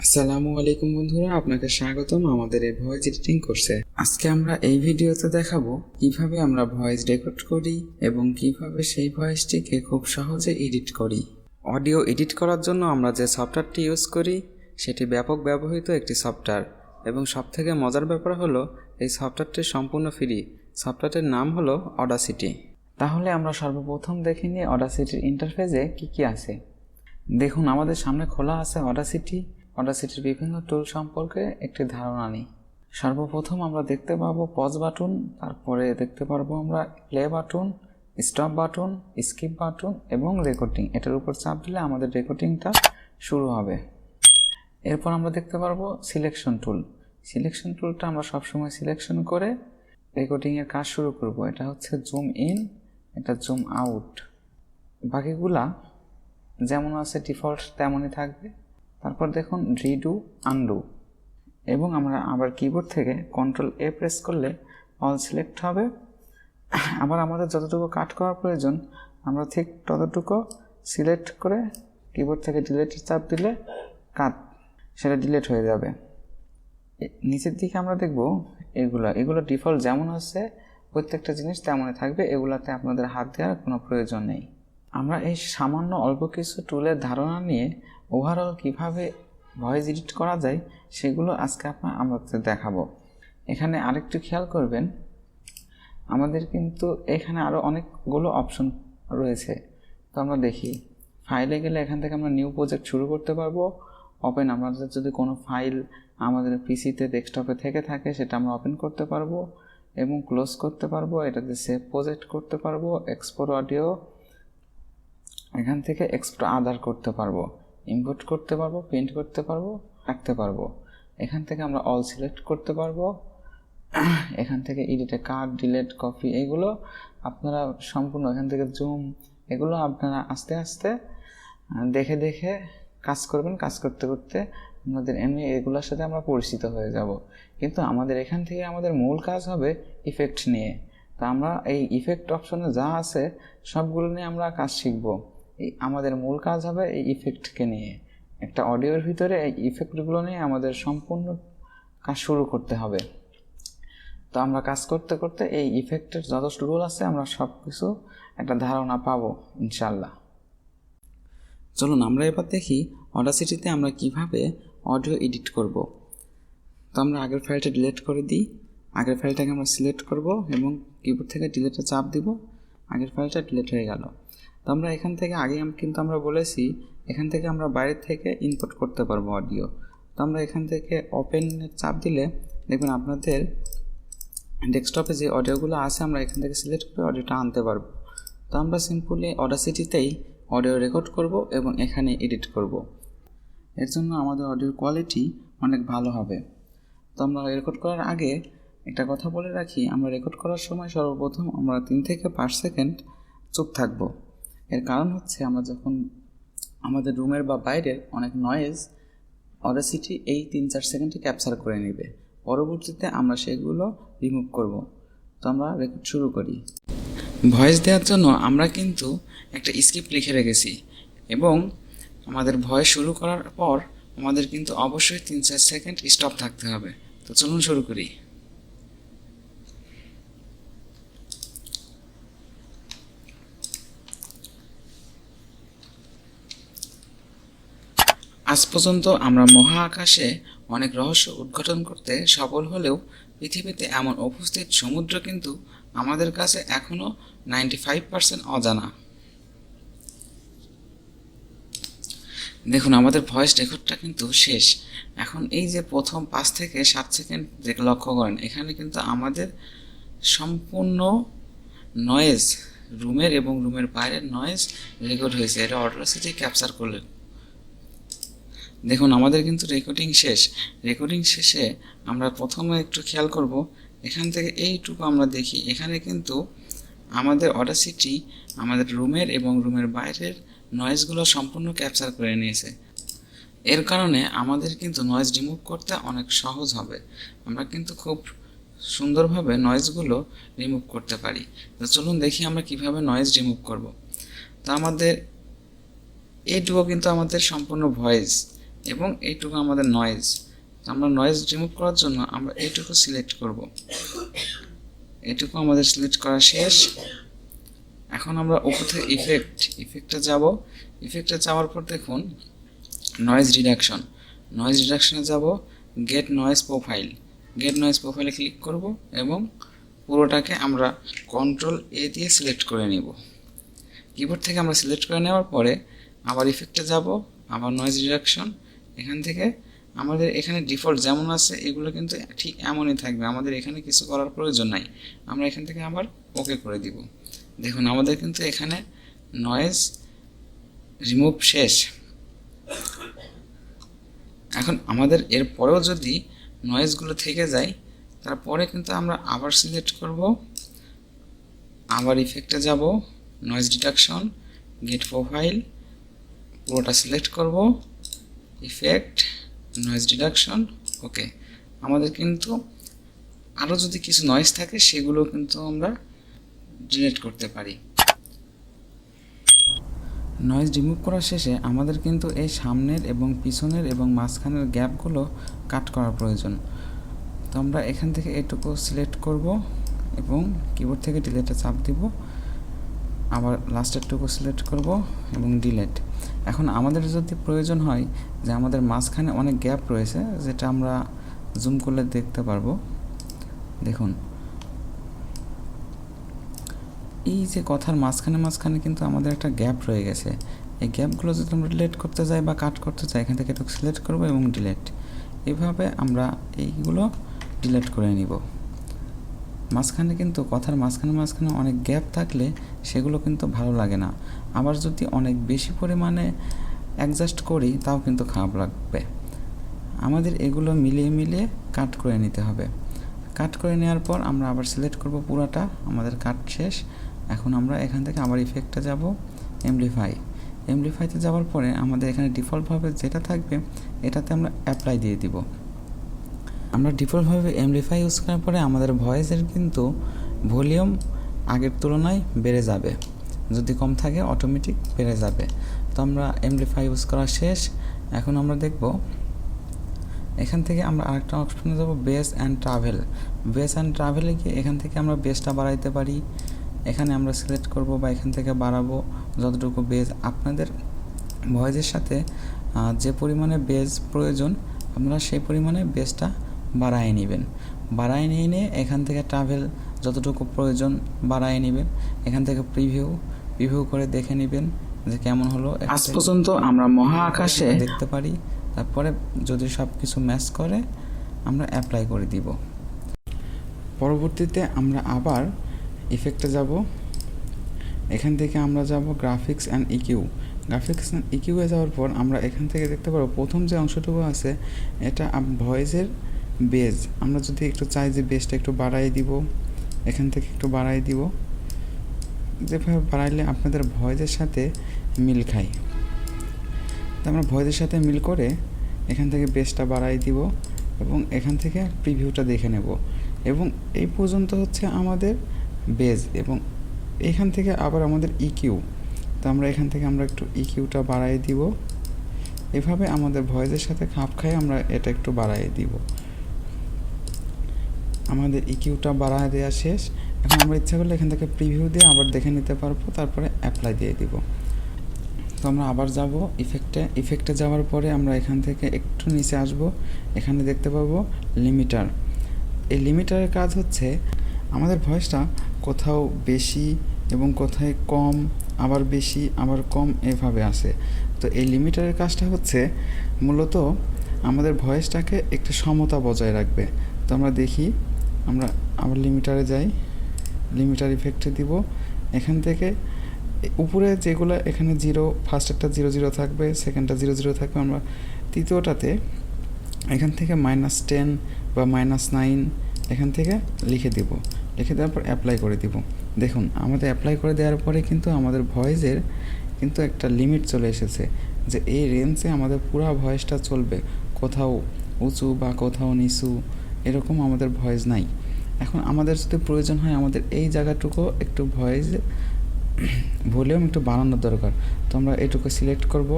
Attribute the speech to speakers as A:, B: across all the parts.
A: আসসালামু আলাইকুম বন্ধুরা, আপনাকে স্বাগতম আমাদের এই ভয়েস এডিটিং কোর্সে। আজকে আমরা এই ভিডিওতে দেখাবো কিভাবে আমরা ভয়েস রেকর্ড করি এবং কিভাবে সেই ভয়েসটিকে খুব সহজে এডিট করি। অডিও এডিট করার জন্য আমরা যে সফটওয়্যারটি ইউজ করি সেটি ব্যাপক ব্যবহৃত একটি সফটওয়্যার এবং সবথেকে মজার ব্যাপার হলো এই সফটওয়্যারটি সম্পূর্ণ ফ্রি। সফটওয়্যারটির নাম হলো অডাসিটি। তাহলে আমরা সর্বপ্রথম দেখে নিই অডাসিটির ইন্টারফেসে কি আছে। দেখুন, আমাদের সামনে খোলা আছে অডাসিটির বিভিন্ন টুল সম্পর্কে একটি ধারণা নিই। সর্বপ্রথম আমরা দেখতে পাবো পজ বাটন, তারপরে দেখতে পারবো আমরা play button, stop button, skip button এবং রেকর্ডিং। এটার উপর চাপ দিলে আমাদের রেকর্ডিংটা শুরু হবে। এরপর আমরা দেখতে পারবো সিলেকশন টুলটা আমরা সবসময় সিলেকশন করে রেকর্ডিংয়ের কাজ শুরু করব। এটা হচ্ছে জুম ইন, এটা জুম আউট। বাকিগুলা যেমন আছে ডিফল্ট তেমনই থাকবে। তারপর দেখুন রিডু, আনডু, এবং আমরা আবার কিবোর্ড থেকে Ctrl+A প্রেস করলে অল সিলেক্ট হবে। আবার আমাদের যতটুকু কাট করার প্রয়োজন আমরা ঠিক ততটুকু সিলেক্ট করে কিবোর্ড থেকে ডিলিটের চাপ দিলে সেটা ডিলিট হয়ে যাবে। নিচের দিকে আমরা দেখব এগুলো ডিফল্ট যেমন আছে প্রত্যেকটা জিনিস তেমনই থাকবে, এগুলাতে আপনাদের হাত দেওয়ার কোনো প্রয়োজন নেই। আমরা এই সামান্য অল্প কিছু টুলের ধারণা নিয়ে ওভারঅল কিভাবে ভয়েস এডিট করা যায় সেগুলো আজকে আমাদের দেখাবো। এখানে আরেকটু খেয়াল করবেন, আমাদের কিন্তু এখানে আরও অনেকগুলো অপশন রয়েছে। তো আমরা দেখি, ফাইলে গেলে এখান থেকে আমরা নিউ প্রজেক্ট শুরু করতে পারবো। ওপেন, আমাদের যদি কোনো ফাইল আমাদের পিসিতে ডেস্কটপে থেকে থাকে সেটা আমরা ওপেন করতে পারবো এবং ক্লোজ করতে পারবো। এটাতে সেভ প্রজেক্ট করতে পারবো, এক্সপোর্ট অডিও, এখান থেকে এক্সপোর্ট আদার করতে পারবো, ইম্পোর্ট করতে পারবো, প্রিন্ট করতে পারবো, রাখতে পারবো। এখান থেকে আমরা অল সিলেক্ট করতে পারবো। এখান থেকে এডিটে কাট, ডিলিট, কপি, এগুলো আপনারা সম্পূর্ণ এখান থেকে জুম, এগুলো আপনারা আস্তে আস্তে দেখে দেখে কাজ করবেন। কাজ করতে করতে আমাদের এমনি এগুলোর সাথে আমরা পরিচিত হয়ে যাব। কিন্তু আমাদের এখান থেকে আমাদের মূল কাজ হবে ইফেক্ট নিয়ে। তা আমরা এই ইফেক্ট অপশনে যা আছে সবগুলো নিয়ে আমরা কাজ শিখব। আমাদের মূল কাজ হবে এই ইফেক্টকে নিয়ে। একটা অডিওর ভিতরে এই ইফেক্টগুলো নিয়ে আমাদের সম্পূর্ণ কাজ শুরু করতে হবে। তো আমরা কাজ করতে করতে এই ইফেক্টের যত রুল আছে আমরা সব কিছু একটা ধারণা পাবো ইনশাল্লাহ। চলুন আমরা এবার দেখি অডাসিটিতে আমরা কিভাবে অডিও এডিট করব। তো আমরা আগের ফাইলটা ডিলিট করে দিই। আগের ফাইলটাকে আমরা সিলেক্ট করব এবং কিবোর্ড থেকে ডিলিটে চাপ দিব। আগের ফাইলটা ডিলিট হয়ে গেল। তো আমরা এখান থেকে কিন্তু আমরা বলেছি এখান থেকে আমরা বাইরের থেকে ইনপুট করতে পারবো অডিও। তো আমরা এখান থেকে ওপেনের চাপ দিলে দেখবেন আপনাদের ডেস্কটপে যে অডিওগুলো আছে আমরা এখান থেকে সিলেক্ট করে অডিওটা আনতে পারবো। তো আমরা সিম্পলি অডাসিটিতেই অডিও রেকর্ড করব এবং এখানে এডিট করব। এর জন্য আমাদের অডিওর কোয়ালিটি অনেক ভালো হবে। তো আমরা রেকর্ড করার আগে একটা কথা বলে রাখি, আমরা রেকর্ড করার সময় সর্বপ্রথম আমরা 3 থেকে 5 সেকেন্ড চুপ থাকব। এর কারণ হচ্ছে আমরা যখন আমাদের রুমের বা বাইরের অনেক নয়েজ অডাসিটি এই 3-4 সেকেন্ডে ক্যাপচার করে নেবে। পরবর্তীতে আমরা সেগুলো রিমুভ করব। তো আমরা রেকর্ড শুরু করি। ভয়েস দেওয়ার জন্য আমরা কিন্তু একটা স্ক্রিপ্ট লিখে রেখেছি এবং আমাদের ভয়েস শুরু করার পর আমাদের কিন্তু অবশ্যই 3-4 সেকেন্ড স্টপ থাকতে হবে। তো চলুন শুরু করি। আজ পর্যন্ত আমরা মহাকাশে অনেক রহস্য উদ্ঘাটন করতে সফল হলেও পৃথিবীতে এমন উপস্থিত সমুদ্র কিন্তু আমাদের কাছে এখনও 95% অজানা। দেখুন, আমাদের ভয়েস রেকর্ডটা কিন্তু শেষ। এখন এই যে প্রথম 5 থেকে 7 সেকেন্ড যে লক্ষ্য করেন, এখানে কিন্তু আমাদের সম্পূর্ণ নয়েজ, রুমের এবং রুমের বাইরের নয়েজ রেকর্ড হয়েছে। এটা অডাসিটি ক্যাপচার করলেন। দেখুন, আমাদের কিন্তু রেকর্ডিং শেষে আমরা প্রথমে একটু খেয়াল করব, এখান থেকে এইটুকু আমরা দেখি এখানে কিন্তু আমাদের অডাসিটি আমাদের রুমের এবং রুমের বাইরের নয়েজগুলো সম্পূর্ণ ক্যাপচার করে নিয়েছে। এর কারণে আমাদের কিন্তু নয়েজ রিমুভ করতে অনেক সহজ হবে। আমরা কিন্তু খুব সুন্দরভাবে নয়েজগুলো রিমুভ করতে পারি। তো চলুন দেখি আমরা কিভাবে নয়েজ রিমুভ করব। তো আমাদের এইটুকু কিন্তু আমাদের সম্পূর্ণ ভয়েস, এবং এইটুকু আমাদের নয়েজ। আমরা নয়েজ রিমুভ করার জন্য আমরা এইটুকু সিলেক্ট করব। এইটুকু আমাদের সিলেক্ট করা শেষ। এখন আমরা উপর থেকে ইফেক্টে যাব। ইফেক্টে যাওয়ার পর দেখুন নয়েজ রিডাকশনে যাব, গেট নয়েজ প্রোফাইলে ক্লিক করব এবং পুরোটাকে আমরা কন্ট্রোল এ দিয়ে সিলেক্ট করে নিব। কিবোর্ড থেকে আমরা সিলেক্ট করে নেওয়ার পরে আবার ইফেক্টে যাব, আবার নয়েজ রিডাকশন। এখান থেকে আমাদের এখানে ডিফল্ট যেমন আছে এগুলো কিন্তু ঠিক এমনই থাকবে, আমাদের এখানে কিছু করার প্রয়োজন নাই। আমরা এখান থেকে আবার ওকে করে দিব। দেখুন আমাদের কিন্তু এখানে নয়েজ রিমুভ শেষ। এখন আমাদের এর পরেও যদি নয়েজগুলো থেকে যায় তারপরে কিন্তু আমরা আবার সিলেক্ট করব, আবার ইফেক্টে যাব, নয়েজ রিডাকশন, গেট প্রোফাইল, পুরোটা সিলেক্ট করব, ইফেক্ট, নয়েজ রিডাকশন, ওকে। আমাদের কিন্তু আরও যদি কিছু নয়েজ থাকে সেগুলো কিন্তু আমরা ডিলিট করতে পারি। নয়েজ রিমুভ করার শেষে আমাদের কিন্তু এই সামনের এবং পিছনের এবং মাঝখানের গ্যাপগুলো কাট করার প্রয়োজন। তো আমরা এখান থেকে এটুকু সিলেক্ট করব এবং কিবোর্ড থেকে ডিলিটে চাপ দিব, আবার লাস্টেরটুকু সিলেক্ট করব এবং ডিলিট। এখন আমাদের যদি প্রয়োজন হয় যে আমাদের মাঝখানে অনেক গ্যাপ রয়েছে, যেটা আমরা জুম করলে দেখতে পারবো, দেখুন এই যে কথার মাঝখানে কিন্তু আমাদের একটা গ্যাপ রয়ে গেছে। এই গ্যাপগুলো যদি আমরা ডিলিট করতে যাই বা কাট করতে চাই, এখান থেকে এটুকু সিলেক্ট করব এবং ডিলিট। এভাবে আমরা এইগুলো ডিলিট করে নিব। মাঝখানে কিন্তু কথার মাঝখানে অনেক গ্যাপ থাকলে সেগুলো কিন্তু ভালো লাগে না। আবার যদি অনেক বেশি পরিমাণে অ্যাডজাস্ট করি তাও কিন্তু খারাপ লাগবে। আমাদের এগুলো মিলিয়ে কাট করে নিতে হবে। কাট করে নেওয়ার পর আমরা আবার সিলেক্ট করব পুরোটা, আমাদের কাট শেষ। এখন আমরা এখান থেকে আবার ইফেক্টে যাব, এমপ্লিফাইতে যাওয়ার পরে আমাদের এখানে ডিফল্টভাবে যেটা থাকবে এটাতে আমরা অ্যাপ্লাই দিয়ে দিব। আমরা ডিফল্টভাবে এমপ্লিফাই ইউজ করার পরে আমাদের ভয়েসের কিন্তু ভলিউম আগের তুলনায় বেড়ে যাবে, যদি কম থাকে অটোমেটিক বেড়ে যাবে। তো আমরা এমপ্লিফাই ইউজ করা শেষ। এখন আমরা দেখব এখান থেকে আমরা আরেকটা অপশনে যাব, বেস অ্যান্ড ট্রাভেলে গিয়ে এখান থেকে আমরা বেসটা বাড়াইতে পারি। এখানে আমরা সিলেক্ট করব বা এখান থেকে বাড়াবো যতটুকু বেস আপনাদের ভয়েসের সাথে যে পরিমাণে বেস প্রয়োজন আপনারা সেই পরিমাণে বেসটা বাড়ায় নেবেন। বাড়ায় নিয়ে এখান থেকে ট্রাভেল যতটুকু প্রয়োজন বাড়ায় নেবেন। এখান থেকে প্রিভিউ করে দেখে নেবেন যে কেমন হলো। আজ পর্যন্ত আমরা মহা আকাশে দেখতে পারি। তারপরে যদি সব কিছু ম্যাচ করে আমরা অ্যাপ্লাই করে দিব। পরবর্তীতে আমরা আবার ইফেক্টে যাব, এখান থেকে আমরা যাব গ্রাফিক্স অ্যান্ড ইকিউয়ে যাওয়ার পর আমরা এখান থেকে দেখতে পারবো প্রথম যে অংশটুকু আছে এটা ভয়েসের বেজ। আমরা যদি একটু চাই যে বেসটা একটু বাড়াই দিব, এখান থেকে একটু বাড়াই দিব, যেভাবে বাড়াইলে আপনাদের ভয়েসের সাথে মিল খায়। তো আমরা ভয়েসের সাথে মিল করে এখান থেকে বেসটা বাড়াই দিব এবং এখান থেকে প্রিভিউটা দেখে নেব। এবং এই পর্যন্ত হচ্ছে আমাদের বেজ এবং এখান থেকে আবার আমাদের ইকিউ। তো আমরা এখান থেকে আমরা একটু ইকিউটা বাড়াই দিব, এভাবে আমাদের ভয়েসের সাথে খাপ খায় আমরা এটা একটু বাড়াই দিব। আমাদের ইকিউটা বাড়ায় দেওয়া শেষ। এখন আমরা ইচ্ছা করলে এখান থেকে প্রিভিউ দিয়ে আবার দেখে নিতে পারবো, তারপরে অ্যাপ্লাই দিয়ে দিব। তো আমরা আবার যাব ইফেক্টে যাওয়ার পরে আমরা এখান থেকে একটু নিচে আসব, এখানে দেখতে পাবো লিমিটার। এই লিমিটারের কাজ হচ্ছে আমাদের ভয়েসটা কোথাও বেশি এবং কোথায় কম, আবার বেশি আবার কম এভাবে আসে। তো এই লিমিটারের কাজটা হচ্ছে মূলত আমাদের ভয়েসটাকে একটা সমতা বজায় রাখবে। তো আমরা দেখি, আমরা আবার লিমিটারে যাই, লিমিটার ইফেক্টে দিব। এখান থেকে উপরে যেগুলো এখানে জিরো, ফার্স্টেরটা 0 থাকবে, সেকেন্ডটা 0 থাকবে, আমরা তৃতীয়টাতে এখান থেকে -10 বা -9 এখান থেকে লিখে দেওয়ার পর অ্যাপ্লাই করে দিব। দেখুন আমাদের অ্যাপ্লাই করে দেওয়ার পরে কিন্তু আমাদের ভয়েসের কিন্তু একটা লিমিট চলে এসেছে, যে এই রেঞ্জে আমাদের পুরো ভয়েসটা চলবে, কোথাও উঁচু বা কোথাও নিচু এরকম আমাদের ভয়েস নাই। এখন আমাদের যদি প্রয়োজন হয় আমাদের এই জায়গাটুকু একটু ভয়েস ভলিউম একটু বাড়ানোর দরকার। তো আমরা এটুকু সিলেক্ট করব,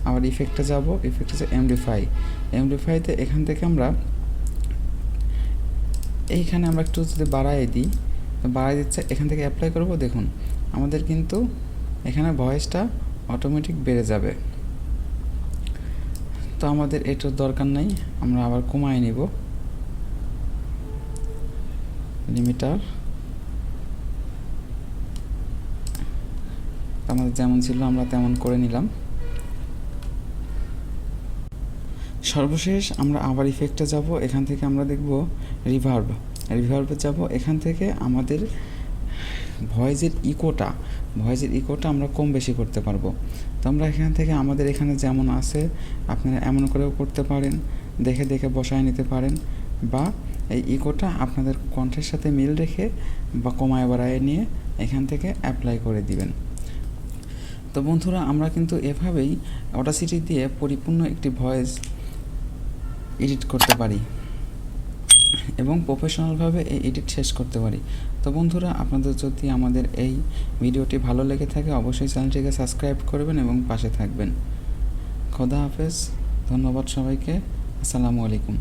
A: আবার ইফেক্টে যাব, ইফেক্টে যে এমডিফাইতে এখান থেকে আমরা এইখানে আমরা একটু যদি বাড়াই দিই, বাড়াই দিচ্ছে এখান থেকে অ্যাপ্লাই করব। দেখুন আমাদের কিন্তু এখানে ভয়েসটা অটোমেটিক বেড়ে যাবে। তো আমাদের এটার দরকার নেই, আমরা আবার কমায় নিব লিমিটার। আমাদের যেমন ছিল আমরা তেমন করে নিলাম। সর্বশেষ আমরা আবার ইফেক্টে যাব, এখান থেকে আমরা দেখব রিভার্বে যাব। এখান থেকে আমাদের ভয়েসের ইকোটা আমরা কম বেশি করতে পারবো। তো আমরা এখান থেকে আমাদের এখানে যেমন আছে আপনারা এমন করেও করতে পারেন, দেখে দেখে বসায় নিতে পারেন, বা এই ইকোটা আপনাদের কণ্ঠের সাথে মিল রেখে বা কমায় বাড়ায় নিয়ে এখান থেকে অ্যাপ্লাই করে দিবেন। তো বন্ধুরা আমরা কিন্তু এভাবেই অডাসিটি দিয়ে পরিপূর্ণ একটি ভয়েস এডিট করতে পারি এবং প্রফেশনালভাবে এই এডিট শেষ করতে পারি। তো বন্ধুরা আপনাদের যদি আমাদের এই ভিডিওটি ভালো লেগে থাকে অবশ্যই চ্যানেলটিকে সাবস্ক্রাইব করবেন এবং পাশে থাকবেন। খোদা হাফেজ, ধন্যবাদ সবাইকে, আসসালামু আলাইকুম।